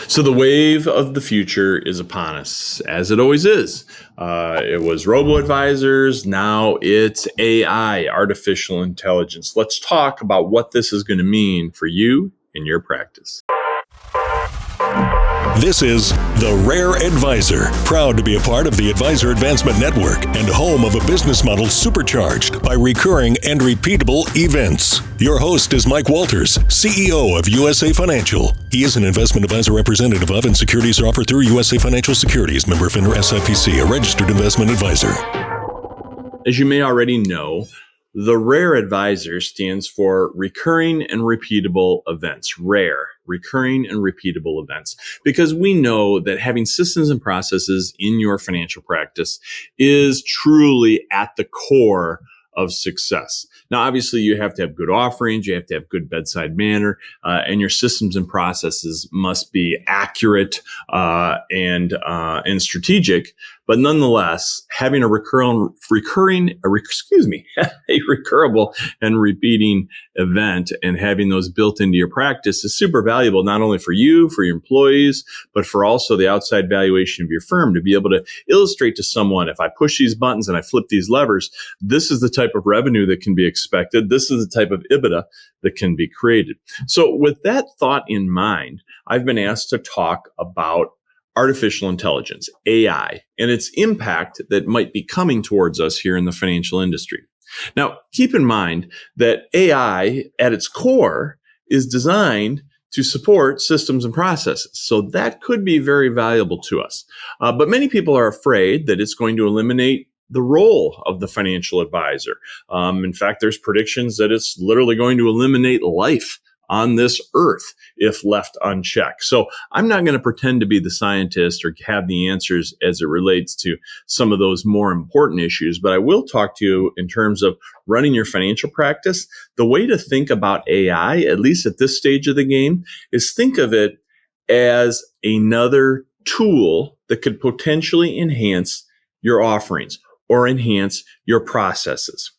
So the wave of the future is upon us, as it always is. It was robo-advisors, now it's AI, artificial intelligence. Let's talk about what this is going to mean for you in your practice. This is The Rare Advisor, proud to be a part of the Advisor Advancement Network and home of a business model supercharged by recurring and repeatable events. Your host is Mike Walters, CEO of USA Financial. He is an investment advisor representative of and securities are offered through USA Financial Securities, member FINRA SIPC, a registered investment advisor. As you may already know, the RARE Advisor stands for Recurring and Repeatable Events. RARE, Recurring and Repeatable Events. Because we know that having systems and processes in your financial practice is truly at the core of success. Now, obviously, you have to have good offerings, you have to have good bedside manner, and your systems and processes must be accurate and strategic. But nonetheless, having a recurrable and repeating event and having those built into your practice is super valuable, not only for you, for your employees, but for also the outside valuation of your firm to be able to illustrate to someone, if I push these buttons and I flip these levers, this is the type of revenue that can be expected. This is the type of EBITDA that can be created. So with that thought in mind, I've been asked to talk about artificial intelligence, AI, and its impact that might be coming towards us here in the financial industry. Now, keep in mind that AI at its core is designed to support systems and processes. So that could be very valuable to us. But many people are afraid that it's going to eliminate the role of the financial advisor. In fact, there's predictions that it's literally going to eliminate life on this earth if left unchecked. So I'm not going to pretend to be the scientist or have the answers as it relates to some of those more important issues, but I will talk to you in terms of running your financial practice. The way to think about AI, at least at this stage of the game, is think of it as another tool that could potentially enhance your offerings or enhance your processes.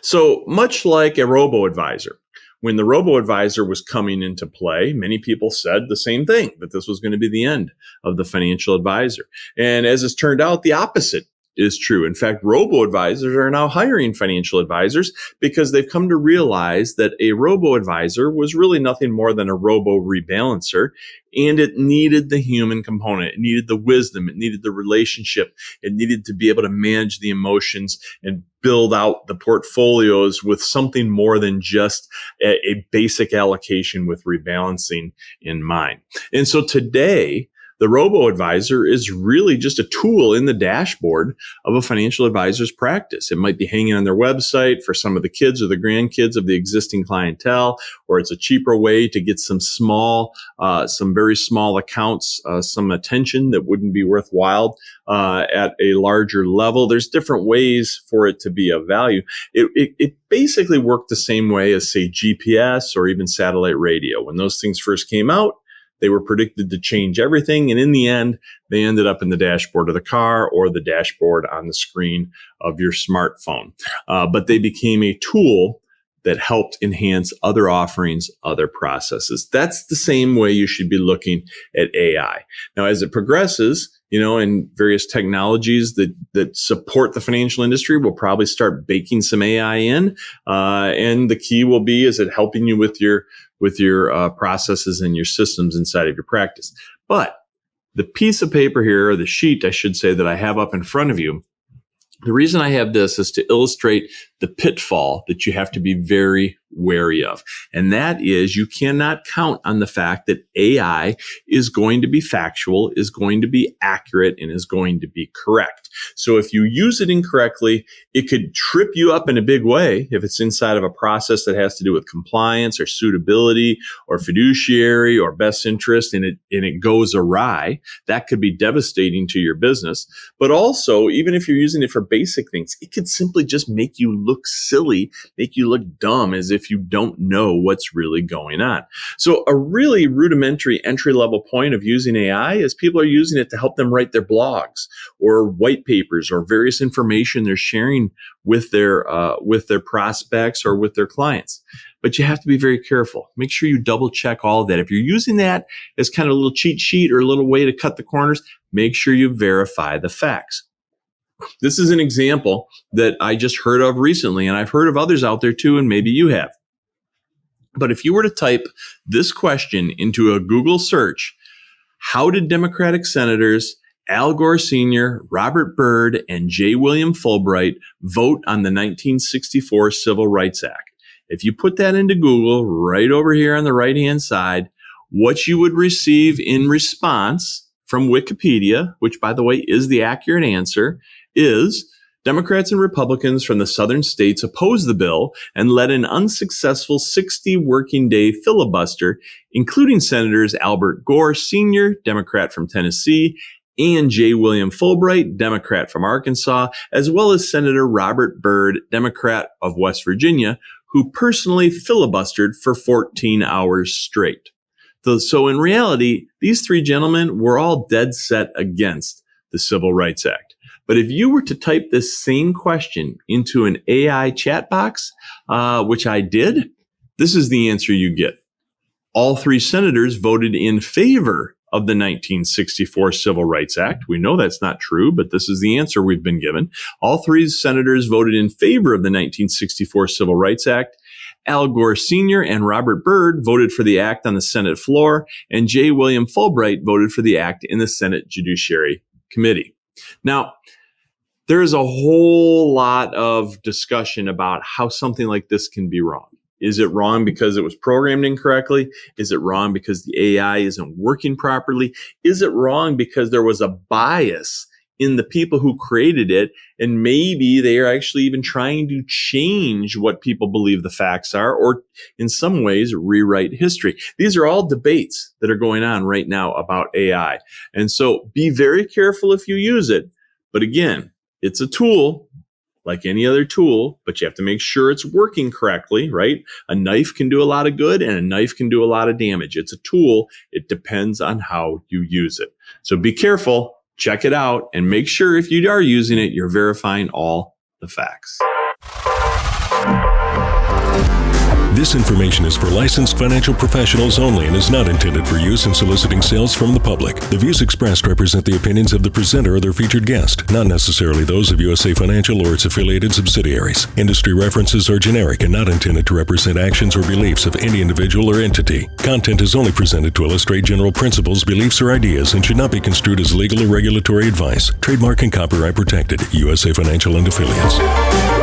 So much like a robo-advisor, when the robo-advisor was coming into play, many people said the same thing, that this was going to be the end of the financial advisor. And as it's turned out, the opposite is true. In fact, robo-advisors are now hiring financial advisors because they've come to realize that a robo-advisor was really nothing more than a robo-rebalancer, and it needed the human component. It needed the wisdom. It needed the relationship. It needed to be able to manage the emotions and build out the portfolios with something more than just a basic allocation with rebalancing in mind. And so today, the robo-advisor is really just a tool in the dashboard of a financial advisor's practice. It might be hanging on their website for some of the kids or the grandkids of the existing clientele, or it's a cheaper way to get some very small accounts, some attention that wouldn't be worthwhile at a larger level. There's different ways for it to be of value. It basically worked the same way as, say, GPS or even satellite radio. When those things first came out, they were predicted to change everything, and in the end, they ended up in the dashboard of the car or the dashboard on the screen of your smartphone. But they became a tool that helped enhance other offerings, other processes. That's the same way you should be looking at AI. Now, as it progresses, and various technologies that support the financial industry will probably start baking some AI in. And the key will be, is it helping you with your processes and your systems inside of your practice. But the piece of paper here, or the sheet, I should say, that I have up in front of you, the reason I have this is to illustrate the pitfall that you have to be very wary of. And that is, you cannot count on the fact that AI is going to be factual, is going to be accurate, and is going to be correct. So if you use it incorrectly, it could trip you up in a big way if it's inside of a process that has to do with compliance or suitability or fiduciary or best interest, and it goes awry. That could be devastating to your business. But also, even if you're using it for basic things, it could simply just make you look silly, make you look dumb, as if you don't know what's really going on. So a really rudimentary entry-level point of using AI is people are using it to help them write their blogs or white papers or various information they're sharing with their prospects or with their clients. but you have to be very careful. Make sure you double check all of that. If you're using that as kind of a little cheat sheet or a little way to cut the corners, make sure you verify the facts. This is an example that I just heard of recently, and I've heard of others out there too, and maybe you have. But if you were to type this question into a Google search, how did Democratic Senators Al Gore Sr., Robert Byrd, and J. William Fulbright vote on the 1964 Civil Rights Act? If you put that into Google right over here on the right-hand side, what you would receive in response from Wikipedia, which, by the way, is the accurate answer, is Democrats and Republicans from the southern states opposed the bill and led an unsuccessful 60 working day filibuster, including Senators Albert Gore Sr., Democrat from Tennessee, and J. William Fulbright, Democrat from Arkansas, as well as Senator Robert Byrd, Democrat of West Virginia, who personally filibustered for 14 hours straight. So in reality, these three gentlemen were all dead set against the Civil Rights Act. But if you were to type this same question into an AI chat box, which I did, this is the answer you get. All three senators voted in favor of the 1964 Civil Rights Act. We know that's not true, but this is the answer we've been given. All three senators voted in favor of the 1964 Civil Rights Act. Al Gore Sr. and Robert Byrd voted for the act on the Senate floor, and J. William Fulbright voted for the act in the Senate Judiciary Committee. Now, there is a whole lot of discussion about how something like this can be wrong. Is it wrong because it was programmed incorrectly? Is it wrong because the AI isn't working properly? Is it wrong because there was a bias in the people who created it, and maybe they are actually even trying to change what people believe the facts are, or in some ways rewrite history? These are all debates that are going on right now about AI. And so be very careful if you use it. But again, it's a tool like any other tool, but you have to make sure it's working correctly, right? A knife can do a lot of good and a knife can do a lot of damage. It's a tool. It depends on how you use it. So be careful, check it out, and make sure if you are using it, you're verifying all the facts. This information is for licensed financial professionals only and is not intended for use in soliciting sales from the public. The views expressed represent the opinions of the presenter or their featured guest, not necessarily those of USA Financial or its affiliated subsidiaries. Industry references are generic and not intended to represent actions or beliefs of any individual or entity. Content is only presented to illustrate general principles, beliefs, or ideas and should not be construed as legal or regulatory advice. Trademark and copyright protected. USA Financial and Affiliates.